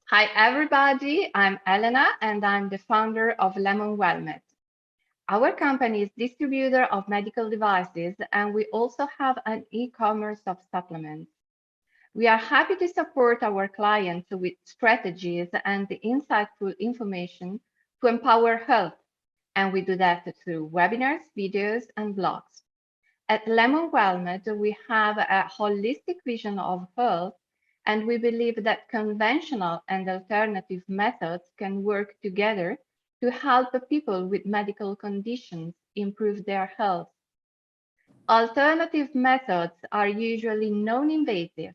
Hi, everybody. I'm Elena, and I'm the founder of Lemon Wellmet. Our company is distributor of medical devices, and we also have an e-commerce of supplements. We are happy to support our clients with strategies and insightful information to empower health, and we do that through webinars, videos, and blogs. At Lemon Wellmet, we have a holistic vision of health, and we believe that conventional and alternative methods can work together to help people with medical conditions improve their health. Alternative methods are usually non-invasive,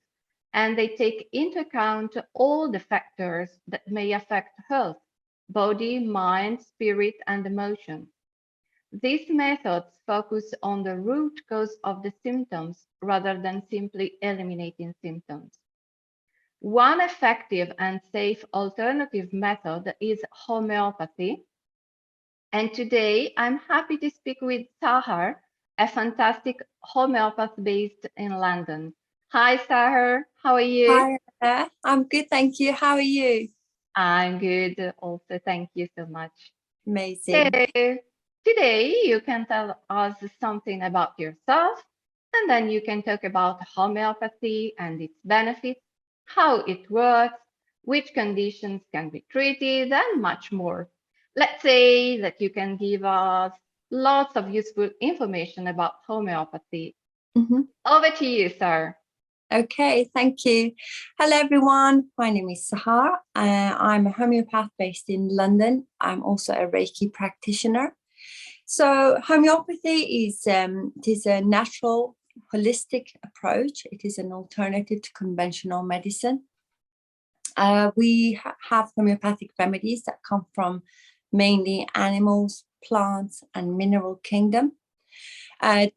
and they take into account all the factors that may affect health, body, mind, spirit, and emotion. These methods focus on the root cause of the symptoms rather than simply eliminating symptoms. One effective and safe alternative method is homeopathy. And today I'm happy to speak with Sahar, a fantastic homeopath based in London. Hi, Sahar. How are you? Hi, I'm good, thank you. How are you? I'm good also. Thank you so much. So, Amazing. today you can tell us something about yourself, and then you can talk about homeopathy and its benefits, how it works, which conditions can be treated, and much more. Let's say that you can give us lots of useful information about homeopathy. Mhm. Over to you, sir. Okay, thank you. Hello, everyone. My name is Sahar. I'm a homeopath based in London. I'm also a Reiki practitioner. So, homeopathy is a natural, holistic approach. It is an alternative to conventional medicine. We have homeopathic remedies that come from mainly animals, plants, and mineral kingdom.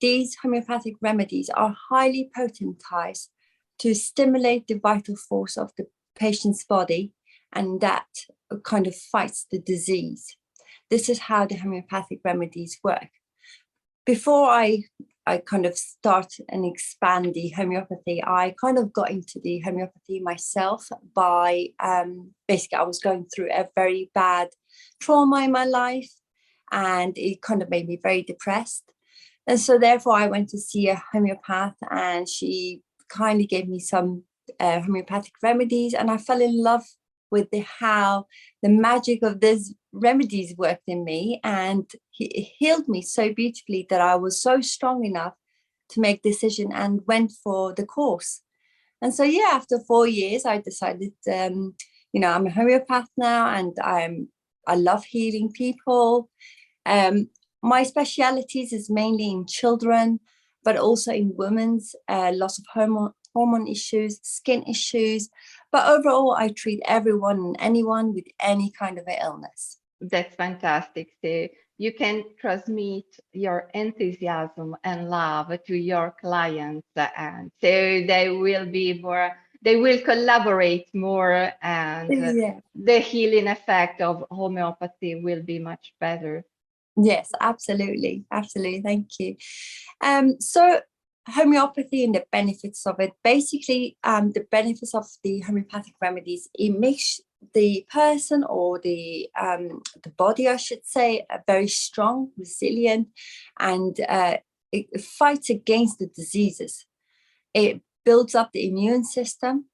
These homeopathic remedies are highly potentized to stimulate the vital force of the patient's body, and that kind of fights the disease. This is how the homeopathic remedies work. Before I kind of start and expand the homeopathy, I kind of got into the homeopathy myself by basically I was going through a very bad trauma in my life, and it kind of made me very depressed. And so therefore I went to see a homeopath, and she kindly gave me some homeopathic remedies, and I fell in love with how the magic of these remedies worked in me, and he healed me so beautifully that I was so strong enough to make decision and went for the course. And so yeah, after 4 years I decided I'm a homeopath now, and I love healing people. um, my specialities is mainly in children, but also in women's loss of hormone issues, skin issues. But overall, I treat everyone and anyone with any kind of illness. That's fantastic. So you can transmit your enthusiasm and love to your clients, and so they will collaborate more, and Yeah. the healing effect of homeopathy will be much better. Yes, absolutely. Absolutely. Thank you. So homeopathy and the benefits of it. Basically, the benefits of the homeopathic remedies, it makes the person or the body, I should say, very strong, resilient, and it fights against the diseases. It builds up the immune system.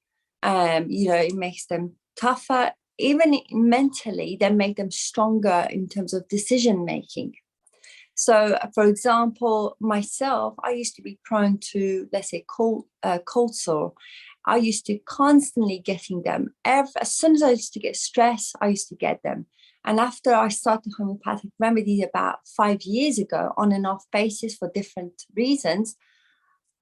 It makes them tougher. Even mentally, they make them stronger in terms of decision making. So, for example, myself, I used to be prone to, let's say, cold sore. I used to constantly getting them. As soon as I used to get stressed, I used to get them. And after I started homeopathic remedies about 5 years ago, on and off basis for different reasons,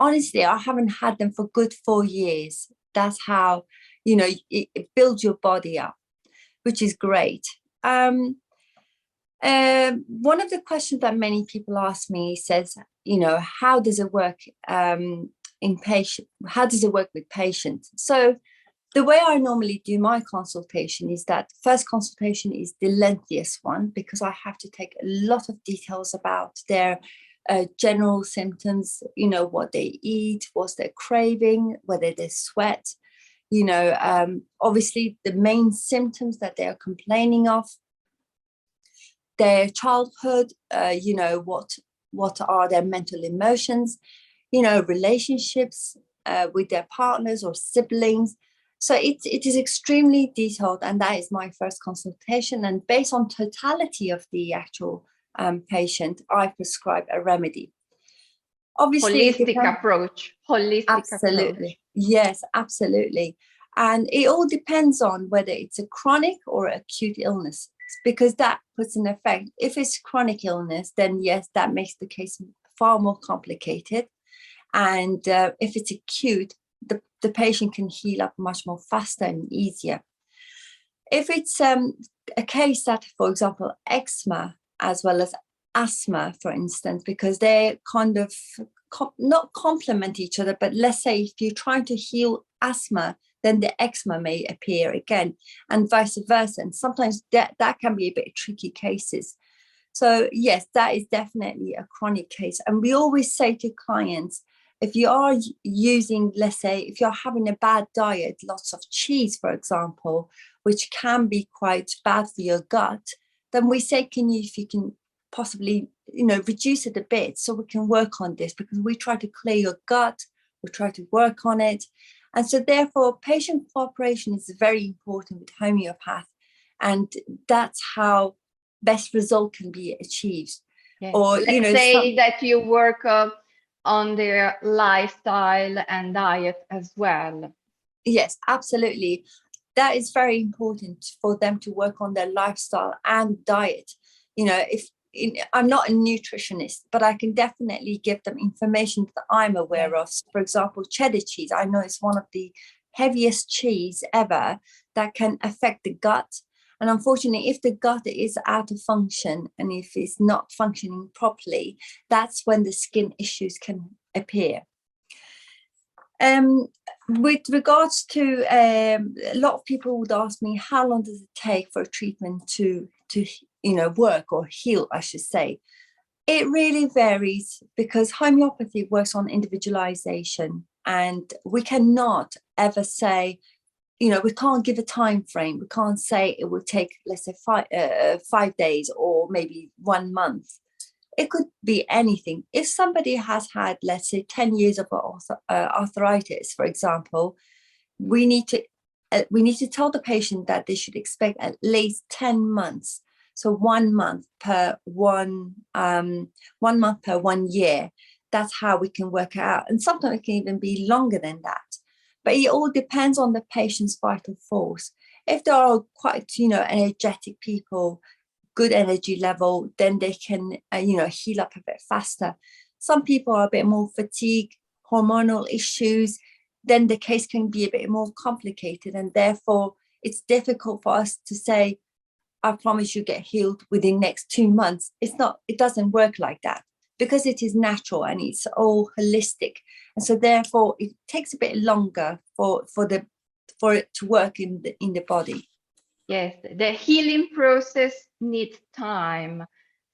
honestly, I haven't had them for good 4 years. That's how, it builds your body up, which is great. One of the questions that many people ask me says, how does it work in patient? How does it work with patients? So the way I normally do my consultation is that first consultation is the lengthiest one, because I have to take a lot of details about their general symptoms, what they eat, what's their craving, whether they sweat, Obviously the main symptoms that they are complaining of, their childhood, what are their mental emotions, relationships with their partners or siblings. So it is extremely detailed, and that is my first consultation. And based on totality of the actual patient, I prescribe a remedy. Obviously, Holistic approach. Absolutely. Yes, absolutely. And it all depends on whether it's a chronic or acute illness, because that puts an effect. If it's chronic illness, then yes, that makes the case far more complicated. And if it's acute, the patient can heal up much more faster and easier. If it's a case that, for example, eczema as well as asthma, for instance, because they kind of not complement each other, but let's say if you're trying to heal asthma, then the eczema may appear again, and vice versa. And sometimes that can be a bit tricky cases. So yes, that is definitely a chronic case. And we always say to clients, if you are using, let's say, if you're having a bad diet, lots of cheese, for example, which can be quite bad for your gut, then we say, if you can possibly, reduce it a bit so we can work on this, because we try to clear your gut, we try to work on it. And so therefore, patient cooperation is very important with homeopath. And that's how best result can be achieved. Yes. Or, let's say that you work on their lifestyle and diet as well. Yes, absolutely. That is very important for them to work on their lifestyle and diet. I'm not a nutritionist, but I can definitely give them information that I'm aware of. For example, cheddar cheese, I know it's one of the heaviest cheese ever that can affect the gut. And unfortunately, if the gut is out of function and if it's not functioning properly, that's when the skin issues can appear. With regards to a lot of people would ask me, how long does it take for a treatment to work or heal, I should say. It really varies, because homeopathy works on individualization, and we cannot ever say, we can't give a time frame. We can't say it will take, let's say, 5 days or maybe 1 month. It could be anything. If somebody has had, let's say, 10 years of arthritis, for example, we need to tell the patient that they should expect at least 10 months. So 1 month per 1 month per 1 year. That's how we can work it out. And sometimes it can even be longer than that. But it all depends on the patient's vital force. If they are quite, energetic people, good energy level, then they can, heal up a bit faster. Some people are a bit more fatigued, hormonal issues, then the case can be a bit more complicated. And therefore, it's difficult for us to say, I promise you get healed within next 2 months. It doesn't work like that, because it is natural and it's all holistic. And so therefore it takes a bit longer for it to work in the body. Yes, the healing process needs time.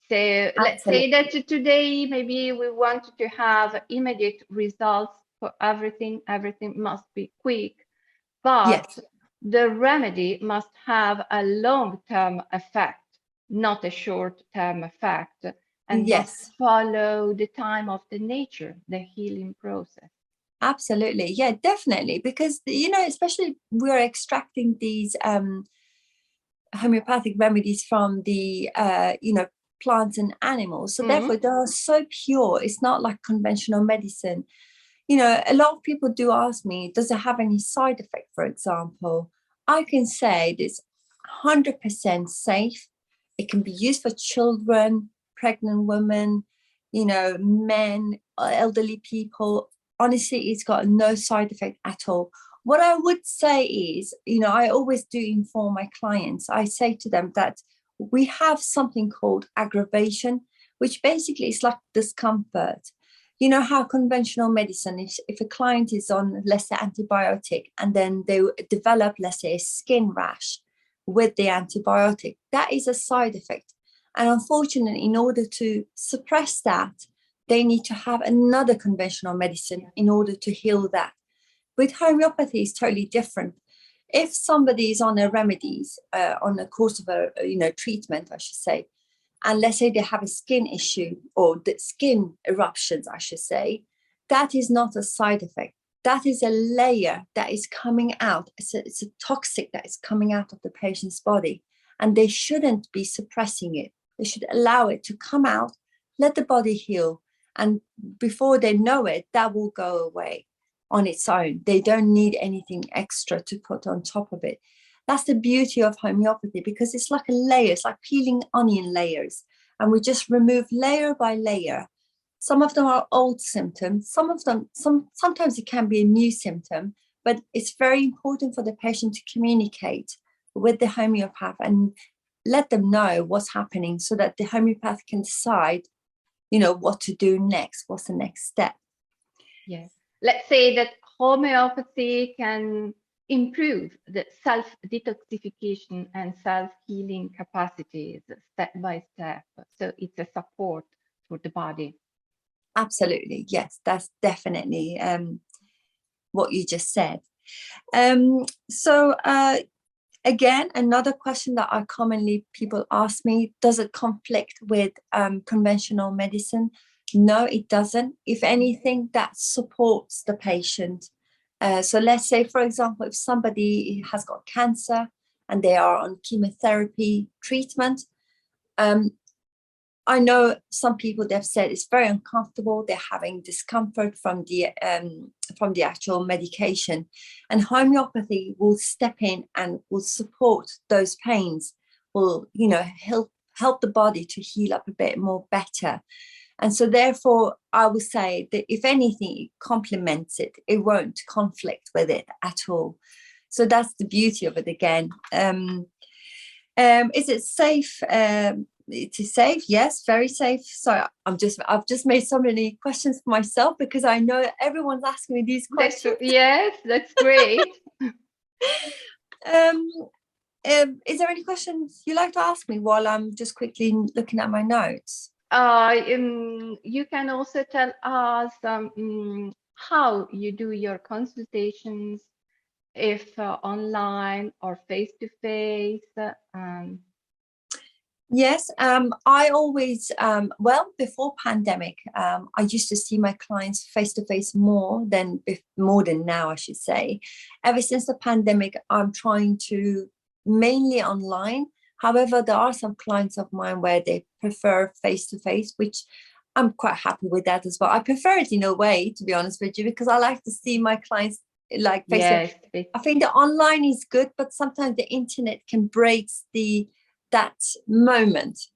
So let's say that today maybe we want to have immediate results for everything. Everything must be quick, but yes, the remedy must have a long-term effect, not a short-term effect, and yes, must follow the time of the nature, the healing process. absolutely. Yeah, definitely. Because, especially we're extracting these homeopathic remedies from the, plants and animals. So therefore they are so pure. It's not like conventional medicine. A lot of people do ask me, does it have any side effect, for example? I can say it's 100% safe. It can be used for children, pregnant women, men, elderly people. Honestly, it's got no side effect at all. What I would say is, I always do inform my clients. I say to them that we have something called aggravation, which basically is like discomfort. You know how conventional medicine, if a client is on, let's say, antibiotic, and then they develop, let's say, a skin rash with the antibiotic, that is a side effect. And unfortunately, in order to suppress that, they need to have another conventional medicine in order to heal that. With homeopathy, it's totally different. If somebody is on a remedies, on a course of a treatment, I should say, and let's say they have a skin issue or the skin eruptions, I should say, that is not a side effect. That is a layer that is coming out. It's a toxic that is coming out of the patient's body, and they shouldn't be suppressing it. They should allow it to come out, let the body heal, and before they know it, that will go away on its own. They don't need anything extra to put on top of it. That's the beauty of homeopathy, because it's like a layer, it's like peeling onion layers, and we just remove layer by layer. Some of them are old symptoms, sometimes it can be a new symptom, but it's very important for the patient to communicate with the homeopath and let them know what's happening, so that the homeopath can decide, what to do next, what's the next step. Yes. Let's say that homeopathy can improve the self-detoxification and self-healing capacities step by step. So it's a support for the body. Absolutely. Yes, that's definitely what you just said. So again, another question that people ask me, does it conflict with conventional medicine? No, it doesn't. If anything, that supports the patient. So let's say, for example, if somebody has got cancer and they are on chemotherapy treatment, I know some people, they've said it's very uncomfortable. They're having discomfort from the actual medication, and homeopathy will step in and will support those pains. Will help the body to heal up a bit more better. And so therefore, I would say that if anything, it complements it. It won't conflict with it at all. So that's the beauty of it again. Is it safe? It is safe, yes, very safe. So I've just made so many questions for myself, because I know everyone's asking me these questions. Yes, that's great. Is there any questions you like to ask me while I'm just quickly looking at my notes? You can also tell us how you do your consultations, if online or face to face. Yes, I always, before pandemic, I used to see my clients face to face more than now, I should say. Ever since the pandemic, I'm trying to mainly online. However, there are some clients of mine where they prefer face to face, which I'm quite happy with that as well. I prefer it in a way, to be honest with you, because I like to see my clients like face to face. I think the online is good, but sometimes the internet can break that moment,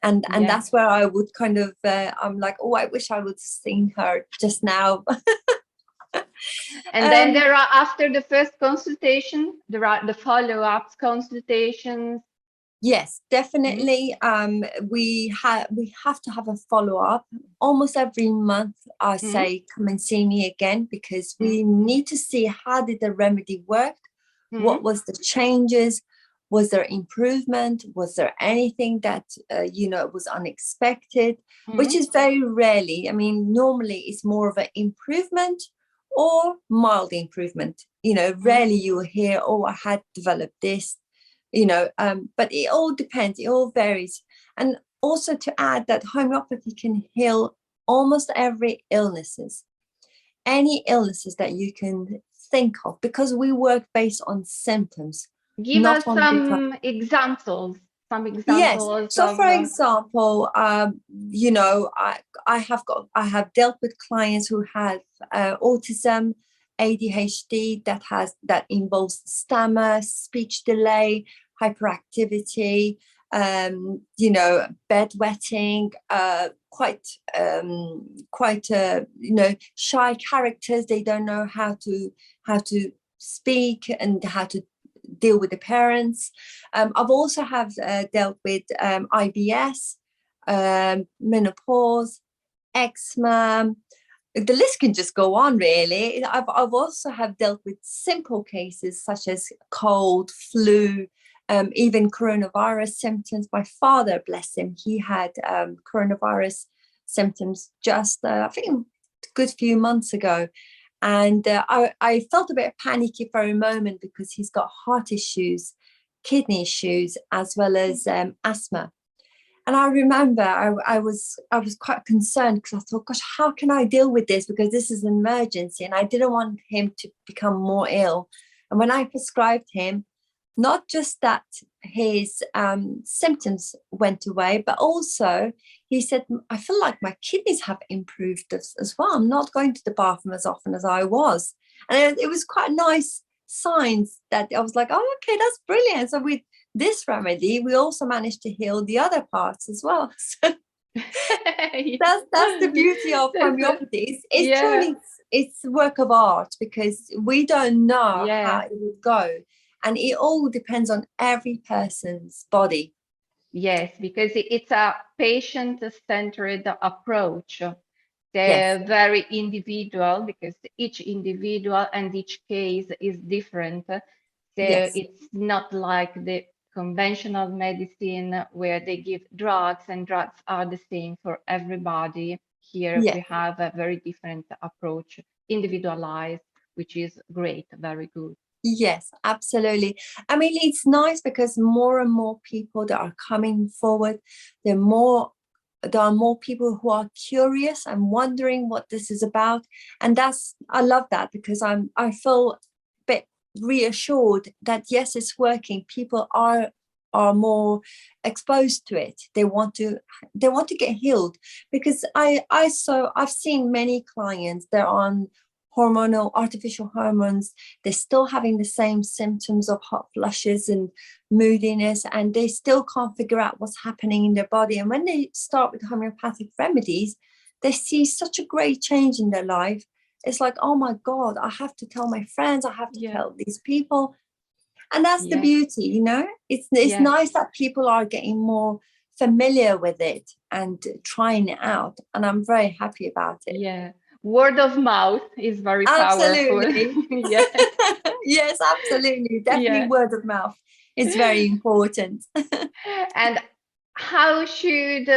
and that's where I would kind of I'm like, oh, I wish I would have seen her just now. And then there are, after the first consultation, there are the follow-up consultations. Yes, definitely. We have to have a follow-up almost every month. I say, come and see me again, because we need to see how did the remedy work, what was the changes, was there improvement, was there anything that was unexpected, which is very rarely. I mean, normally it's more of an improvement or mild improvement. Rarely you will hear, oh, I had developed this, but it all depends, it all varies. And also to add that homeopathy can heal almost every any illnesses that you can think of, because we work based on symptoms. Give us some examples. Yes. So, for example, I have dealt with clients who have autism, ADHD that involves stammer, speech delay, hyperactivity, bedwetting, quite shy characters. They don't know how to speak and how to deal with the parents. I've also dealt with IBS, menopause, eczema. The list can just go on, really. I've also have dealt with simple cases such as cold, flu, even coronavirus symptoms. My father, bless him, he had coronavirus symptoms just, I think, a good few months ago. And I felt a bit panicky for a moment because he's got heart issues, kidney issues, as well as asthma. And I remember I was quite concerned because I thought, gosh, how can I deal with this? Because this is an emergency and I didn't want him to become more ill. And when I prescribed him, not just that his symptoms went away, but also he said, I feel like my kidneys have improved as well. I'm not going to the bathroom as often as I was. And it was quite nice signs that I was like, oh, okay, that's brilliant. So with this remedy, we also managed to heal the other parts as well. So that's the beauty of homeopathy. It's Yeah. truly it's a work of art because we don't know how Yeah. it will go, and it all depends on every person's body. Yes, because it's a patient-centered approach. Yes, They're very individual because each individual and each case is different. So yes, it's not like the conventional medicine where they give drugs and drugs are the same for everybody. Here we yes. have a very different approach, individualized, which is great, very good. Yes, absolutely. I mean, it's nice because more and more people that are coming forward, there are more there are more people who are curious and wondering what this is about. And that's I love that because I feel a bit reassured that yes, it's working. People are more exposed to it. They want to get healed because I've seen many clients, they're on hormonal artificial hormones, they're still having the same symptoms of hot flushes and moodiness, and they still can't figure out what's happening in their body. And when they start with homeopathic remedies, they see such a great change in their life. It's like, oh my God, I have to tell my friends, I have to Yeah, tell these people. And that's the yeah, beauty, it's yeah, nice that people are getting more familiar with it and trying it out. And I'm very happy about it. yeah. Word of mouth is very powerful. Absolutely. Yeah, Yes, absolutely. Definitely yeah. word of mouth is very important. And how should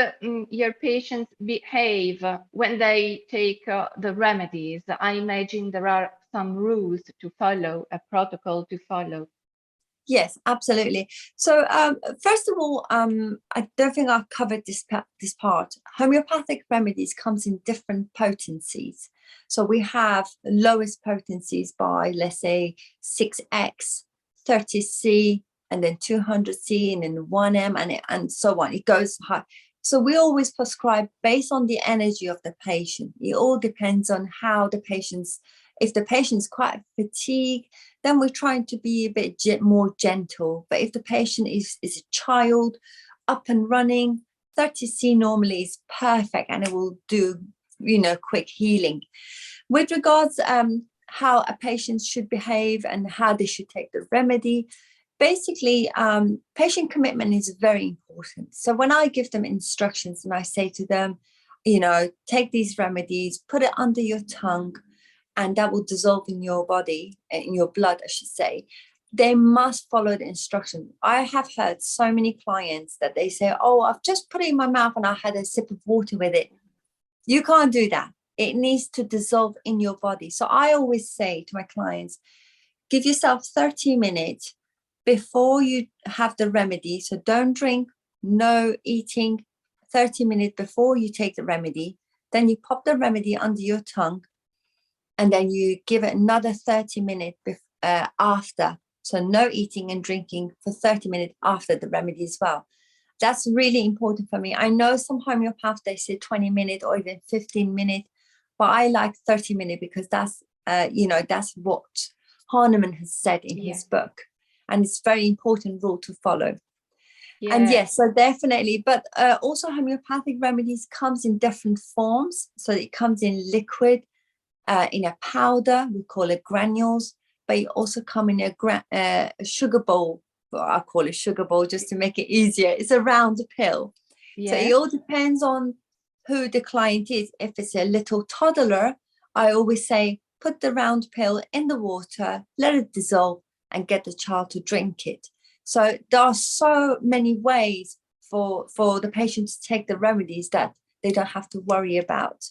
your patients behave when they take the remedies? I imagine there are some rules to follow, a protocol to follow. Yes, absolutely. So, first of all, I don't think I've covered this part. Homeopathic remedies comes in different potencies. So we have the lowest potencies by, let's say, 6x, 30C, and then 200C, and then 1M, and so on. It goes high. So we always prescribe based on the energy of the patient. It all depends on how the patient's, if the patient's quite fatigued, then we're trying to be a bit more gentle. But if the patient is a child up and running, 30C normally is perfect and it will do, quick healing. With regards how a patient should behave and how they should take the remedy, basically, patient commitment is very important. So when I give them instructions and I say to them, take these remedies, put it under your tongue, and that will dissolve in your body, in your blood, I should say, they must follow the instruction. I have heard so many clients that they say, oh, I've just put it in my mouth and I had a sip of water with it. You can't do that. It needs to dissolve in your body. So I always say to my clients, give yourself 30 minutes before you have the remedy. So don't drink, no eating, 30 minutes before you take the remedy. Then you pop the remedy under your tongue and then you give it another 30 minutes after. So no eating and drinking for 30 minutes after the remedy as well. That's really important for me. I know some homeopaths, they say 20 minutes or even 15 minutes, but I like 30 minutes because that's what Hahnemann has said in Yeah, his book. And it's very important rule to follow. And yeah, yes, so definitely, but also homeopathic remedies comes in different forms. So it comes in liquid, in a powder, we call it granules, but it also come in a sugar bowl. Well, I call it sugar bowl just to make it easier. It's a round pill. So yeah, it all depends on who the client is. If it's a little toddler, I always say, put the round pill in the water, let it dissolve, and get the child to drink it. So there are so many ways for the patient to take the remedies that they don't have to worry about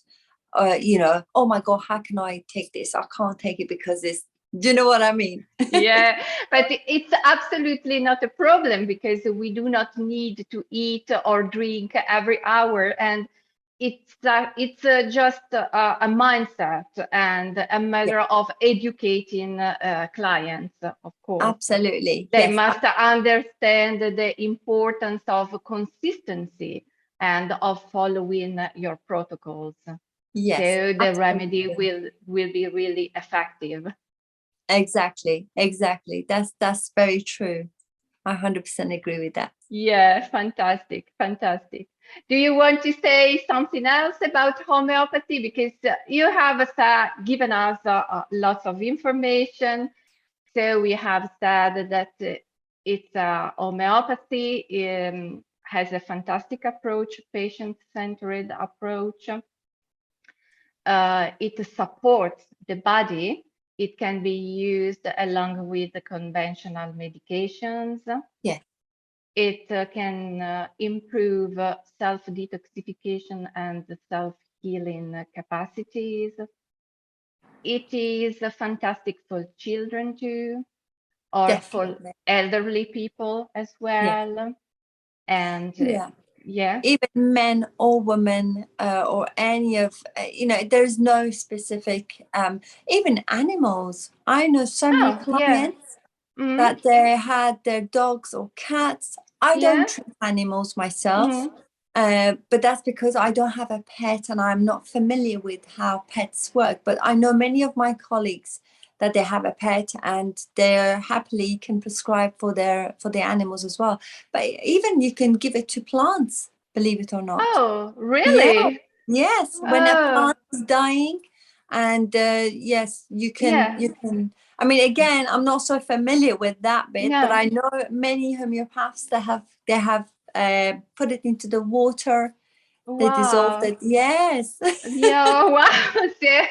oh my God, how can I take this? I can't take it because it's, do you know what I mean? Yeah, but it's absolutely not a problem because we do not need to eat or drink every hour, and it's just a mindset and a Yeah, matter of educating clients, of course. absolutely. They Yes. must understand the importance of consistency and of following your protocols. Yes, So the remedy absolutely. will be really effective. Exactly. That's very true. I 100% agree with that. Yeah, fantastic, fantastic. Do you want to say something else about homeopathy? Because you have given us lots of information. So we have said that it's homeopathy has a fantastic approach, patient-centered approach. It supports the body. It can be used along with the conventional medications. Yeah, It can improve self-detoxification and self-healing capacities. It is fantastic for children too, or for definitely. elderly people as Yeah. well. And Yeah. yeah. Even men or women, or any of, there's no specific, even animals. I know so many Oh, yeah. clients Mm, that they had their dogs or cats. I don't yeah. treat animals myself, Mm, but that's because I don't have a pet and I'm not familiar with how pets work. But I know many of my colleagues that they have a pet and they're happily can prescribe for their animals as well. But even you can give it to plants, believe it or not. oh, Yeah, really? yes. When a Oh, plant is dying, and yes, yeah. you can. I mean, again, I'm not so familiar with that bit, but No. I know many homeopaths that they have put it into the water. They dissolved Wow. it. Yes. Yeah, wow. So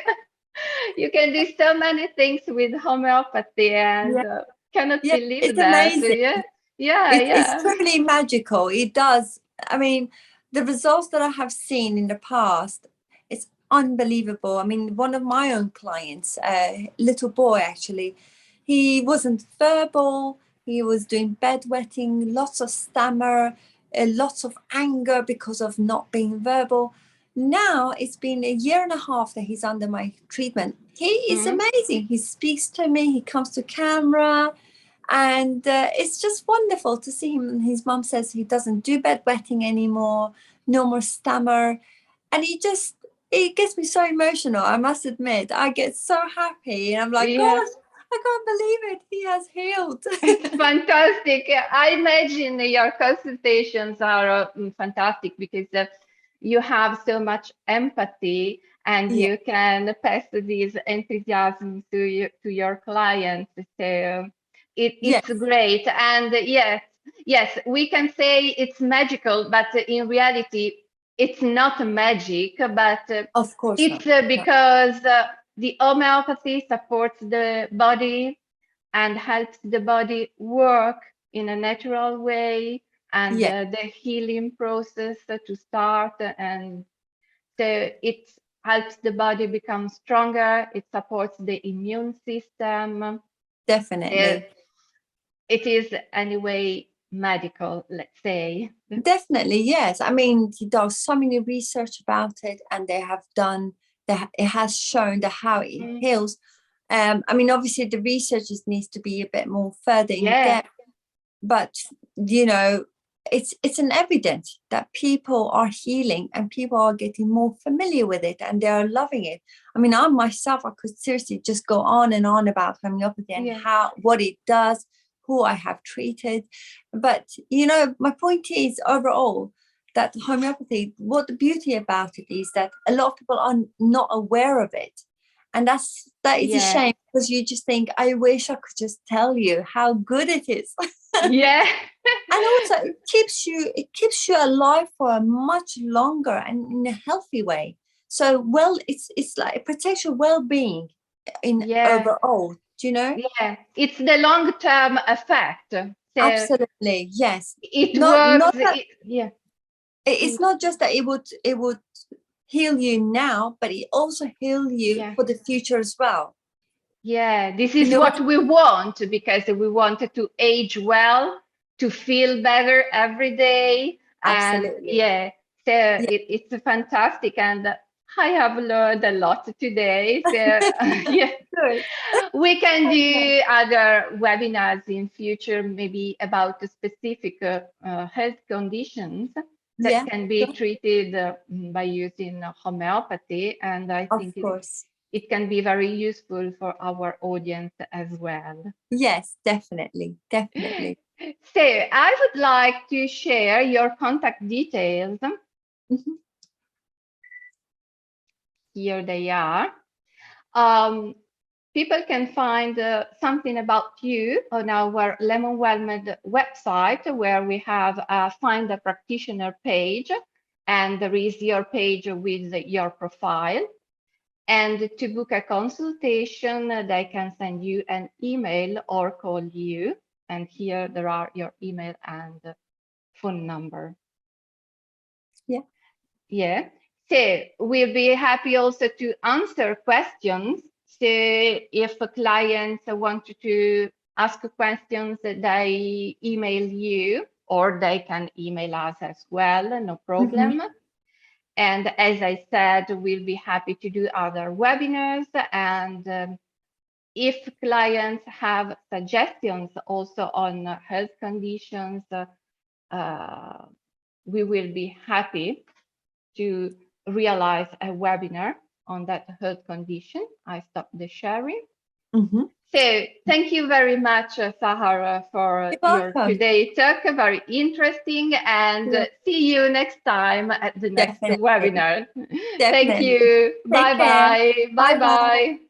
you can do so many things with homeopathy and Yeah, cannot yeah. believe It's that. amazing. Yeah. Yeah, It's yeah. truly magical. It does. I mean, the results that I have seen in the past, it's unbelievable. I mean, one of my own clients, a little boy actually, he wasn't verbal. He was doing bedwetting, lots of stammer, lots of anger because of not being verbal. Now it's been a year and a half that he's under my treatment. He is Mm. amazing. He speaks to me. He comes to camera, and it's just wonderful to see him. His mum says he doesn't do bedwetting anymore, no more stammer. And it gets me so emotional. I must admit, I get so happy. And I'm like, Yeah. gosh, I can't believe it. He has healed. It's fantastic. I imagine your consultations are fantastic because you have so much empathy and Yeah. you can pass these enthusiasm to your clients. So it's Yes, great. And yes, yes, we can say it's magical, but in reality, it's not magic, but of course it's not. No, because the homeopathy supports the body and helps the body work in a natural way and yeah, the healing process to start. And so it helps the body become stronger. It supports the immune system. So definitely. it is anyway medical, let's say. Definitely, yes. I mean, there's so many research about it, and they have done that. It has shown that how it Mm, heals. I mean, obviously, the research just needs to be a bit more further in yeah, depth, but you know, it's an evidence that people are healing and people are getting more familiar with it and they are loving it. I mean, I myself, I could seriously just go on and on about homeopathy and yeah, how what it does, who I have treated. But my point is overall that homeopathy, what the beauty about it is that a lot of people are not aware of it. And that is a yeah, shame because you just think, I wish I could just tell you how good it is. yeah. And also it keeps you alive for a much longer and in a healthy way. So it's like it protects your well-being in Yeah, overall, do you know? yeah. It's the long-term effect. So Absolutely, yes. it not works. not that Yeah. it's not just that it would heal you now, but it also heal you Yeah. for the future as well. Yeah, this You is know what what? we want because we wanted to age well, to feel better every day. And Absolutely. yeah, so Yeah, it's fantastic. And I have learned a lot today. So yeah, good. we can do other webinars in future, maybe about the specific health conditions that Yeah, can be treated by using homeopathy. And I of think course. it can be very useful for our audience as well. Yes, definitely. Definitely. So I would like to share your contact details. Mhm. Here they are. Um, People can find something about you on our Lemon Wellmed website, where we have a Find a Practitioner page, and there is your page with your profile. And to book a consultation, they can send you an email or call you. And here there are your email and phone number. Yeah. Yeah. So we'll be happy also to answer questions. So if a client wanted to ask questions, they email you or they can email us as well, no Mhm. problem. And as I said, we'll be happy to do other webinars. And if clients have suggestions also on health conditions, we will be happy to realize a webinar on that health condition. I stop the sharing. Mhm. So thank you very much, Sahar, for You're your welcome. today talk. Very interesting. And Yeah. see you next time at the next Definitely. webinar. Thank Definitely. you. Take care. Bye-bye. Bye bye. Bye-bye.